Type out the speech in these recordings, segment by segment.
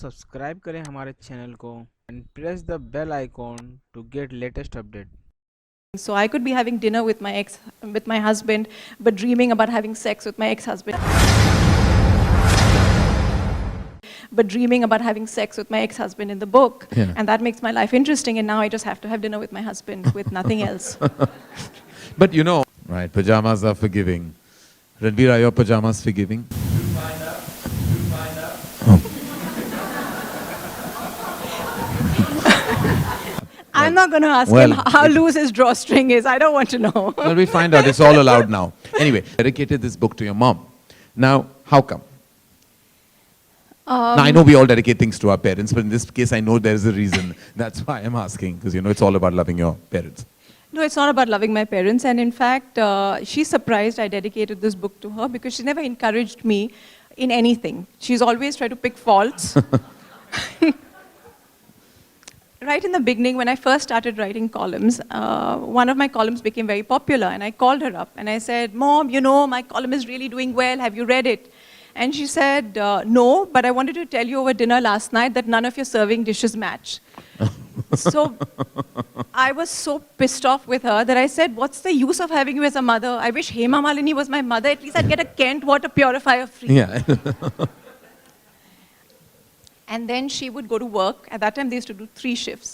Subscribe करें हमारे channel को and press the bell icon to get latest update. So I could be having dinner with my husband, but dreaming about having sex with my ex-husband. But dreaming about having sex with my ex-husband in the book, Yeah. and that makes my life interesting. And now I just have to have dinner with my husband with nothing else. But you know, right, pajamas are forgiving. Ranveer, are your pajamas forgiving? I'm not going to ask well, him how loose his drawstring is. I don't want to know. Well, we find out. It's all allowed now. Anyway, dedicated this book to your mom. Now, how come? Now, I know we all dedicate things to our parents, but in this case, I know there's a reason. That's why I'm asking, because you know it's all about loving your parents. No, it's not about loving my parents. And in fact, she's surprised I dedicated this book to her because she never encouraged me in anything. She's always tried to pick faults. Right in the beginning, when I first started writing columns, one of my columns became very popular, and I called her up and I said, "Mom, you know, my column is really doing well. Have you read it?" And she said, "No, but I wanted to tell you over dinner last night that none of your serving dishes match." So I was so pissed off with her that I said, "What's the use of having you as a mother? I wish Hema Malini was my mother. At least I'd get a Kent water purifier free." Yeah. And then she would go to work. At that time, they used to do 3 shifts.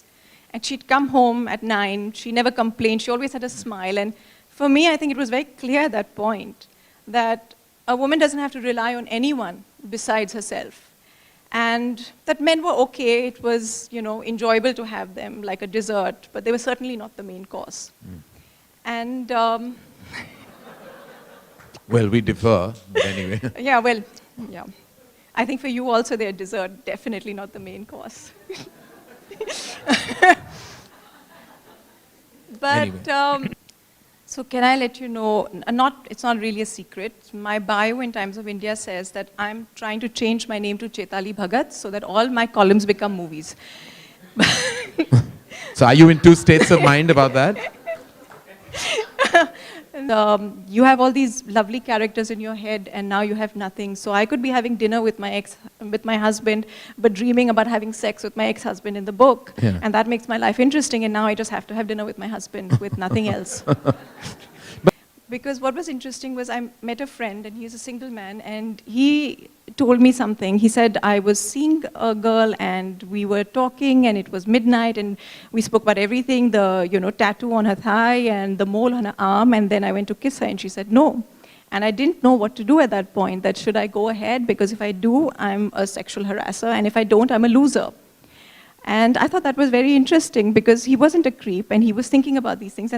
And she'd come home at 9. She never complained. She always had a smile. And for me, I think it was very clear at that point that a woman doesn't have to rely on anyone besides herself. And that men were okay. It was, you know, enjoyable to have them, like a dessert. But they were certainly not the main course. And Well, we differ, but anyway. yeah, well, yeah. I think for you also they're dessert, definitely not the main course. But, Anyway. so can I let you know, it's not really a secret. My bio in Times of India says that I'm trying to change my name to Chetali Bhagat so that all my columns become movies. So are you in 2 states of mind about that? And, you have all these lovely characters in your head, and now you have nothing. So I could be having dinner with my husband, but dreaming about having sex with my ex-husband in the book, Yeah. and that makes my life interesting. And now I just have to have dinner with my husband with nothing else. Because what was interesting was I met a friend, and he's a single man, and he told me something. He said, I was seeing a girl, and we were talking, and it was midnight, and we spoke about everything, the tattoo on her thigh and the mole on her arm, and then I went to kiss her, and she said no. And I didn't know what to do at that point, that should I go ahead, because if I do, I'm a sexual harasser, and if I don't, I'm a loser. And I thought that was very interesting, because he wasn't a creep, and he was thinking about these things,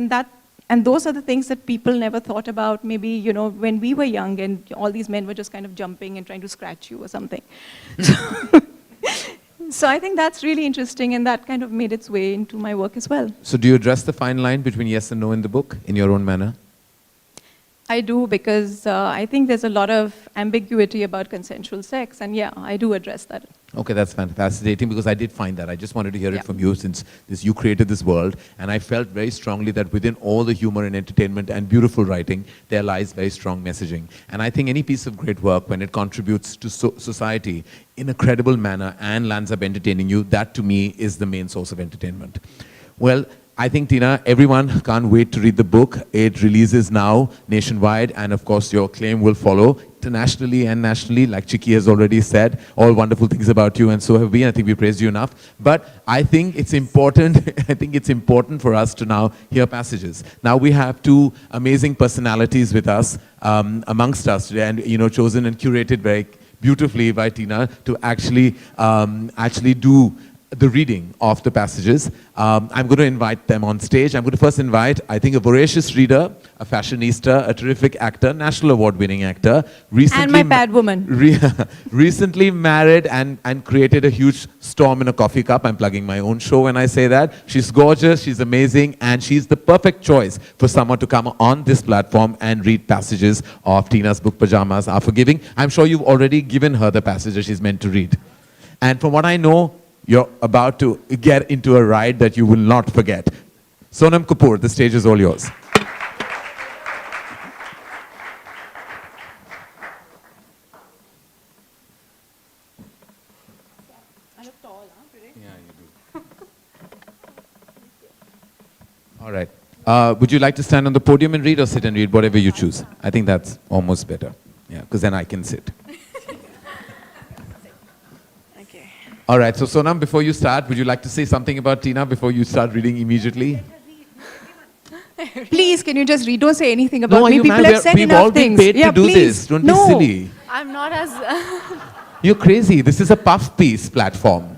and those are the things that people never thought about, maybe, when we were young and all these men were just kind of jumping and trying to scratch you or something. So I think that's really interesting, and that kind of made its way into my work as well. So do you address the fine line between yes and no in the book in your own manner? I do, because I think there's a lot of ambiguity about consensual sex, and yeah, I do address that. Okay, that's fascinating, because I did find that. I just wanted to hear Yeah. it from you, since you created this world, and I felt very strongly that within all the humor and entertainment and beautiful writing, there lies very strong messaging. And I think any piece of great work, when it contributes to society in a credible manner and lands up entertaining you, that to me is the main source of entertainment. Well, I think, Tina, everyone can't wait to read the book. It releases now nationwide, and of course your claim will follow internationally and nationally, like Chiki has already said, all wonderful things about you, and so have we. I think we praised you enough. But I think it's important, I think it's important for us to now hear passages. Now we have 2 amazing personalities with us, amongst us today, and chosen and curated very beautifully by Tina to actually do the reading of the passages. I'm going to invite them on stage. I'm going to first invite, I think, a voracious reader, a fashionista, a terrific actor, national award-winning actor. And my bad woman. Recently married and created a huge storm in a coffee cup. I'm plugging my own show when I say that. She's gorgeous, she's amazing, and she's the perfect choice for someone to come on this platform and read passages of Tina's book, Pyjamas Are Forgiving. I'm sure you've already given her the passages she's meant to read. And from what I know, you're about to get into a ride that you will not forget. Sonam Kapoor, the stage is all yours. All right. Would you like to stand on the podium and read or sit and read, whatever you choose? I think that's almost better. Yeah, because then I can sit. Okay. All right. So Sonam, before you start, would you like to say something about Tina before you start reading immediately? Please, can you just read? Don't say anything about No, me. you People ma'am, have said we've enough all been things. paid Yeah, to do please. this. Don't No. be silly. I'm not as... You're crazy. This is a puff piece platform.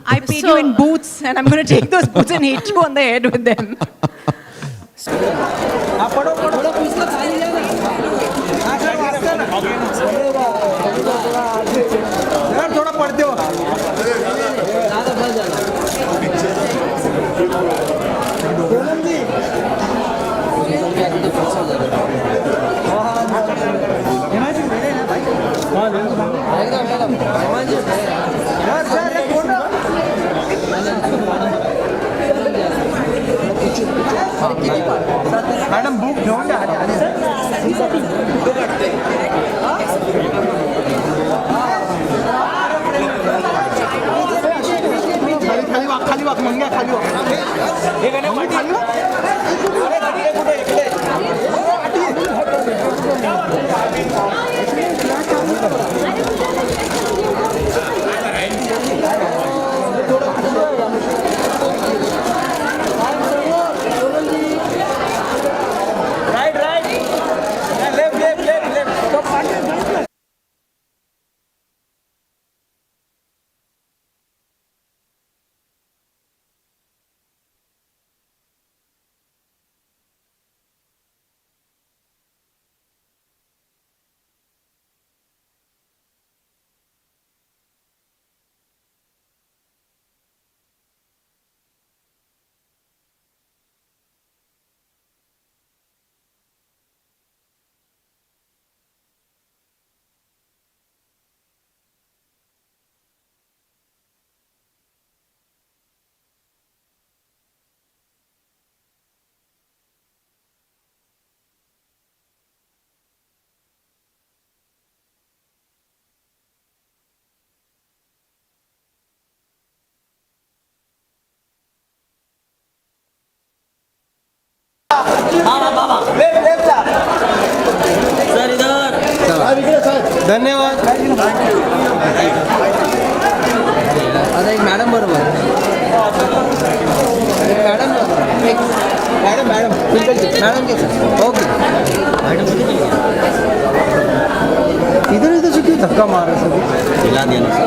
I paid you in boots, and I'm going to take those boots and hit you on the head with them. Madam book घेऊन द्या खाली वाक खाली वाक मंग्या खाली वाक हे गाणे खाली वाक sir इधर धन्यवाद आता एक मॅडम बरोबर मॅडम मॅडम मॅडम मॅडम घे सर ओके इधर इधर से क्यों धक्का मार रहे सभी दिला दिया ना सर